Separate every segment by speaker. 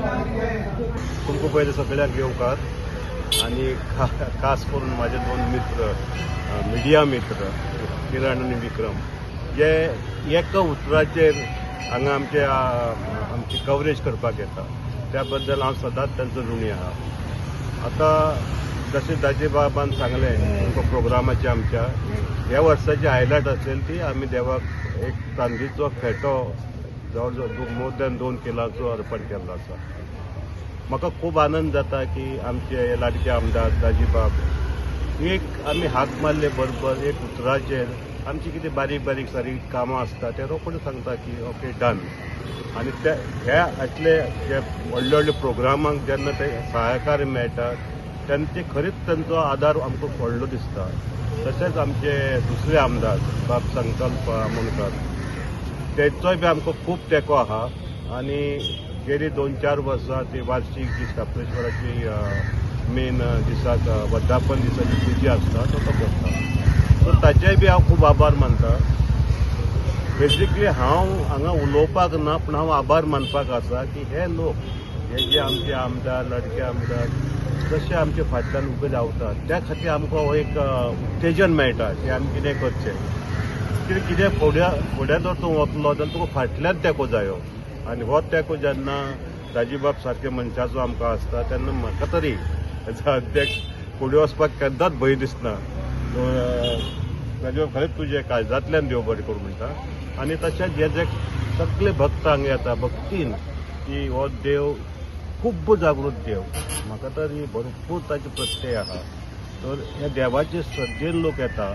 Speaker 1: तुमकां पयलीं सगळ्यांक येवकार आणि खास करून माझे दोन मित्र मिडिया मित्र किरण आणि विक्रम जे एका उतराचेर हांगा आमची कवरेज करपाक येता त्या बद्दल हांव सदांच तांचो ऋणी आहा. आतां जशें दाजी बाबान सांगलें तुमकां प्रोग्रामाची आमच्या ह्या वर्साची हायलायट असेल ती आमी देवाक एक चांदीचो खेटो जवळ जवळ मोर दॅन 2 किलांचो अर्पण केल्लो आसा. म्हाका खूब आनंद जाता की आमचे लाडके आमदार दाजी बाब एक आमी हाक मारले बरोबर एक उतराचेर आमची कितें बारीक बारीक सारी कामां आसता ते रोखडे सांगता की ओके डन. आनी ह्या आतले जे व्हडले व्हडले प्रोग्रामांक जेन्ना ते सहकार्य मेळटात तेन्ना ते खरीच तांचो आदार आमकां व्हडलो दिसता. तशेंच आमचे दुसरे आमदार बाब संकल्प आमोणकर तेचोय बी आमकां खूब तेंको आहा आनी गेली 2-4 वर्सां ती वार्षिक जी काप्रेश्वराची मेन दिसाक वर्धापन दिसाची पुजा आसता तो करता. सो ताचेय बी हांव खूब आभार मानता. बेसिकली हांव हांगा उलोवपाक ना पूण हांव आभार मानपाक आसा की हे लोक हे जे आमचे आमदार लाडके आमदार जशे आमचे फाटल्यान उबे रावतात त्या खातीर आमकां हो एक उत्तेजन मेळटा की आमी कितें करचें. कितें फुडें जर तूं वतलो जाल्यार तुका फाटल्यान तेंको जायो आनी हो तेंको जेन्ना दाजीबाब सारके मनशाचो आमकां आसता तेन्ना म्हाका तरी एज अ अध्यक्ष फुडें वचपाक केन्नाच भंय दिसना. दाजीबाब खरेंच तुजे काळजांतल्यान देव बरें करूं म्हणटा. आनी तशेंच जे जे सगळे भक्त हांगा येता भक्तीन की हो देव खूब जागृत देव म्हाका तरी भरपूर ताचे प्रत्यय आहा. तर ह्या देवाचे श्रद्धेन लोक येता.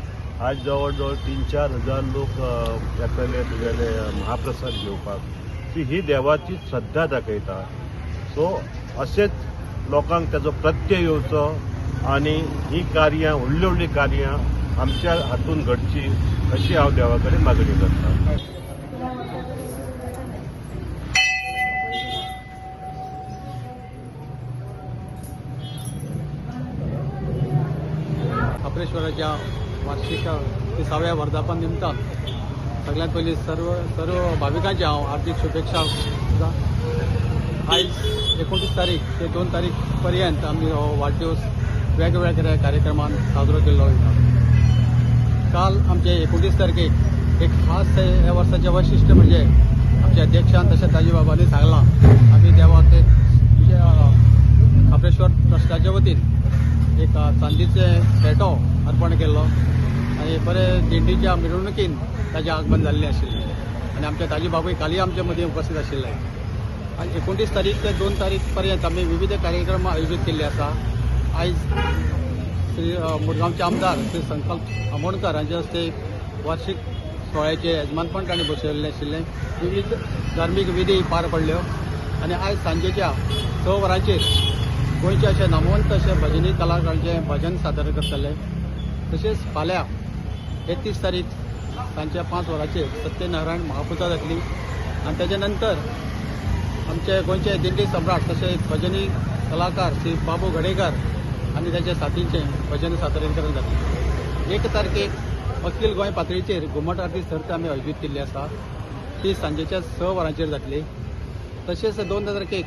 Speaker 1: आज जवळ जवळ 3-4 हजार लोक येतले तुगेले महाप्रसाद घेवपाक. ही देवाची श्रद्धा दाखयता. सो अशेंच लोकांक ताचो प्रत्यय येवचो आनी ही कार्यां व्हडलीं व्हडलीं कार्यां आमच्या हातून घडची अशी हांव देवा कडेन मागणी करता.
Speaker 2: काप्रेश्वराच्या वार्षिक 30व्या वर्धापन निमतान सगळ्यात पयलीं सर्व भाविकांची हांव हार्दिक शुभेच्छा दिता. आयज 29 तारीख ते 2 तारीख पर्यंत आमी हो वाडदिवस वेगवेगळ्या कार्यक्रमान साजरो केल्लो वयता. काल आमचे 29 तारखेक एक खास ह्या वर्साचें वैशिश्ट्य म्हणजे आमच्या अध्यक्षान तशेंच दाजी बाबांनी सांगलां आमी देवाक एक काप्रेश्वर ट्रस्टाच्या वतीन एक चांदीचें खेटो अर्पण केल्लो आनी बरे दिंडीच्या मिरवणुकीन ताजें आगमन जाल्लें आशिल्लें आनी आमचे दाजी बाबूय काली आमचे मदीं उपस्थित आशिल्ले. आनी 29 तारीख ते 2 तारीख पर्यंत आमी विविध कार्यक्रम आयोजीत केल्ले आसा. आयज श्री मुरगांवचे आमदार श्री संकल्प आमोणकर हांचे हस्ते वार्षिक सोहळ्याचे येजमानपण तांणी बसयल्लें आशिल्लें. विविध धार्मीक विधी पार पडल्यो आनी आयज सांजेच्या 6 वरांचेर गोंयचे अशे नामवंत अशे भजनी कलाकारांचें भजन सादर करतले. तशेंच फाल्यां 31 तारीख सांजच्या 5 वरांचेर सत्यनारायण महापुजा जातली आनी ताचे नंतर आमचे गोंयचे दिंडी सम्राट तशेंच भजनी कलाकार श्री बाबू गडेकर आनी ताच्या साथींचें भजन सादरीकरण जातलें. 1 तारखेक अखील गोंय पातळीचेर घुमट आरती सर्त आमी आयोजीत केल्ली आसा. ती सांजेच्या 6 वरांचेर जातली. तशेंच 2 तारखेक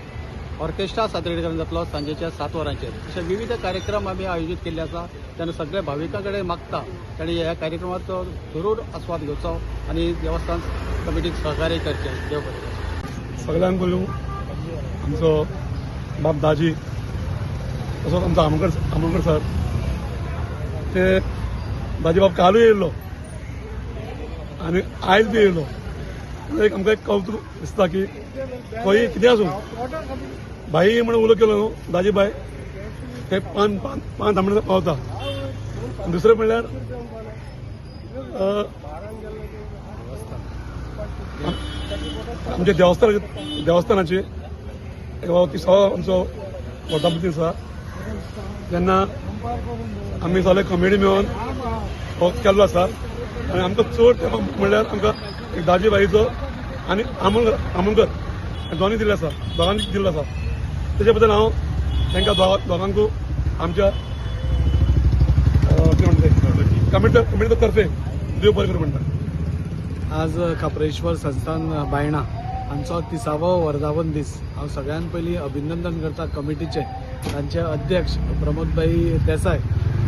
Speaker 2: ऑर्केस्ट्रा सादरीकरण जातलो सांजेच्या 7 वरांचेर. अशे विविध कार्यक्रम आमी आयोजीत केल्ले आसा. तेन्ना सगळ्या भाविकां कडेन मागता तांणी ह्या कार्यक्रमाचो जरूर आस्वाद घेवचो आनी देवस्थान कमिटीक सहकार्य करचें. देव बरें.
Speaker 3: सगळ्यांक पयलू आमचो बाब दाजी तसोच आमचो आमोणकर सर ते दाजी बाब कालूय येयल्लो आनी आयज बी येयलो. एक आमकां एक कौतूक दिसता की खंय कितें आसूं बाई म्हणून उलो केलो न्हू दाजी बाय ते पान थांबणे पावता. दुसरें म्हणल्यार आमच्या देवस्थानाची 30वा आमचो वर्धापन दीस आसा जेन्ना आमी सगळे कमिटी मेळोन हो केल्लो आसा आनी आमकां चड म्हणल्यार आमकां एक दाजी बाईचो आनी आमोणकर दोनूय दिल्ले आसा दोगांनी दिल्लो आसा. तेजे बद्दल हांव तांकां दोगांकू आमच्या कमिटी तर्फे देव बरें करूं म्हणटा.
Speaker 2: आज काप्रेश्वर संस्थान बायणा हांचो 30वो वर्धापन दीस हांव सगळ्यान पयलीं अभिनंदन करता कमिटीचे तांचे अध्यक्ष प्रमोदभाई देसाय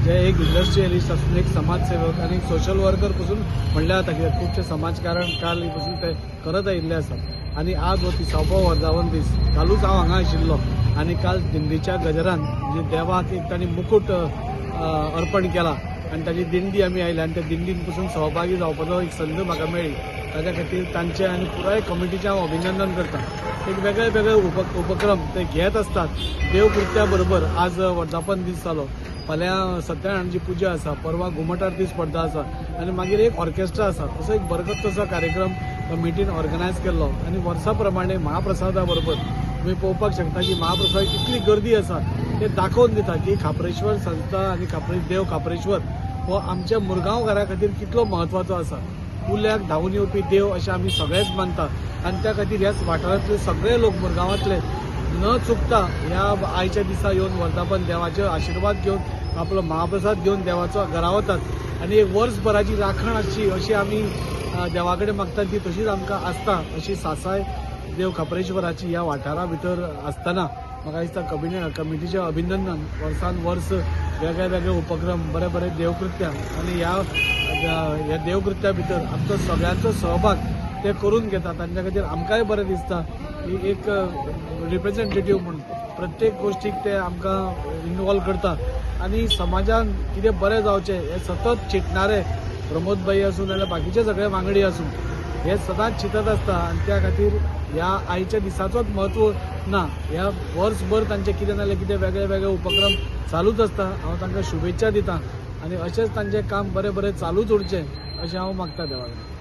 Speaker 2: जे एक इंडस्ट्रियलिस्ट आसून एक समाजसेवक आनी एक सोशल वर्कर पासून म्हणल्या जाता कित्याक खुबशे समाजकारण काल पासून ते करत आयिल्ले आसात आनी आज हो 30वो वर्धापन दीस कालूच हांव हांगा आशिल्लो आनी काल दिंडीच्या गजरान म्हणजे देवाक एक तांणी मुकुट अर्पण केला आनी ताची दिंडी आमी आयले आनी त्या दिंडीन पासून सहभागी जावपाचो एक संद म्हाका मेळ्ळी ताच्या खातीर तांचे आनी पुराय कमिटीचें हांव अभिनंदन करता एक वेगळे वेगळे उपक्रम ते घेत असतात देवकृत्या बरोबर आज वर्धापन दीस जालो फाल्यां सत्यनारायणाची पुजा आसा परवा घुमट आरती स्पर्धा आसा आनी मागीर एक ऑर्केस्ट्रा आसा तसो एक बरकत तसो कार्यक्रम कमिटीन ऑर्गनायज केल्लो आनी वर्सा प्रमाणे महाप्रसादा बरोबर तुम्ही पळोवपाक शकता की महाप्रसाद इतली गर्दी आसा ते दाखोवन दिता की खापरेश्वर संस्था आनी देव खापरेश्वर हो आमच्या मुरगांवकारां खातीर कितलो म्हत्वाचो आसा कुल्ल्याक धांवून येवपी देव अशें आमी सगळेच मानता आनी त्या खातीर ह्याच वाठारांतले सगळे लोक मुरगांवांतले न चुकता ह्या आयच्या दिसा येवन वर्धापन देवाचे आशिर्वाद घेवन आपलो महाप्रसाद घेवन देवाचो घरा वतात आनी एक वर्सभराची राखण आसची अशी आमी देवा कडेन मागतात ती तशीच आमकां आसता अशी सासाय देव खापरेश्वराची ह्या वाठारा भितर आसतना म्हाका दिसता कमिटीचें अभिनंदन वर्सान वर्स वेगळे वेगळे उपक्रम बरे बरे देवकृत्या आनी ह्या देवकृत्या भितर आमचो सगळ्यांचो सहभाग ते करून घेतात तांच्या खातीर आमकांय बरें दिसता की एक रिप्रेझेंटेटिव्ह म्हणून प्रत्येक गोष्टीक ते आमकां इन्वॉल्व करता आनी समाजान कितें बरें जावचें हें सतत चिंतणारे प्रमोदभाई आसूं नाजाल्यार बाकीचे सगळे वांगडी आसूं हे सदांच चिंतत आसता आनी त्या खातीर ह्या आयच्या दिसाचोच म्हत्व ना ह्या वर्सभर तांचे कितें नाजाल्यार कितें वेगळे वेगळे उपक्रम चालूच आसता हांव तांकां शुभेच्छा दितां आनी अशेंच तांचें काम बरें बरें चालूच उरचें अशें हांव मागता देवा कडेन